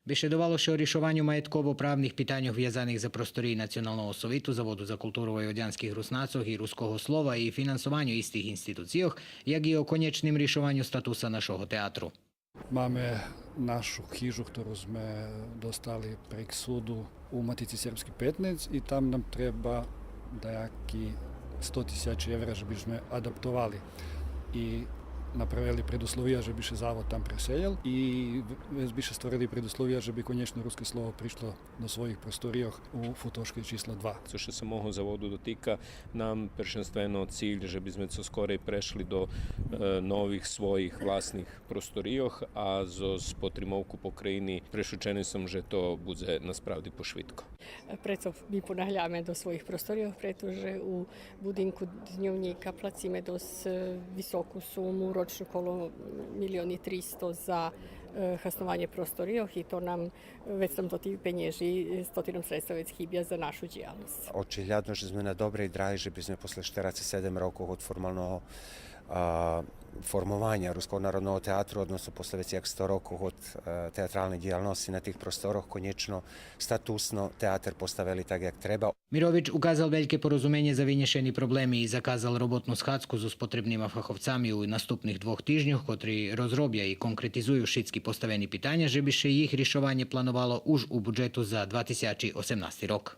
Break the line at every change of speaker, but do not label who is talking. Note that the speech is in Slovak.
Беседувалося о рішуванню маєтково-правних питань, в'язаних за просторі Національного совіту, Заводу за культуру воєводянських руснацох і руського слова і фінансуванню істих інституціях, як і о конечним рішуванню статуса нашого театру.
Máme našu hižu, ktorú sme dostali prek súdu u Matici Srpski 15 i tam nam treba dajaki 100.000 evra, že bi sme adaptovali i napravili preduslovija, že bi se zavod tam preseljal i bi se stvorili preduslovija, že bi konječno ruske slovo prišlo do svojih prostorija u Futoškoj číslo 2.
Co što se mogu zavodu dotika, nam prvenstveno cilj, že bi sme co skorej prešli do novih svojih vlastnih prostorijoh, a z potrimovku po krajini prešučeni sam, že to bude naspravdi pošvitko.
Preto mi ponahľame do svojich prostorov, pretože u budinku dňovníka placíme dosť vysokú sumu, ročnu kolo 1.300.000 za hasnovanje prostorioh i to nam već sam do tih penježi stotinom sredstva već chybia za našu djelatnost.
Očiglядно, že sme na dobrej drahi, že by sme posle 47 rokov od formalného formovanja Ruskog narodnog teatru, odnosno posle već 100 rokov od teatralne djelatnosti na tih prostoroh, konječno statusno teatr postavili tak, jak treba.
Мирович указав велике порозуміння за винішені проблеми і заказав роботну східку з потрібними фаховцями у наступних 2 тижнях, котрі розроблять і конкретизують шитські поставлені питання, щоб ще їх рішування планувало уж у бюджету за 2018 рік.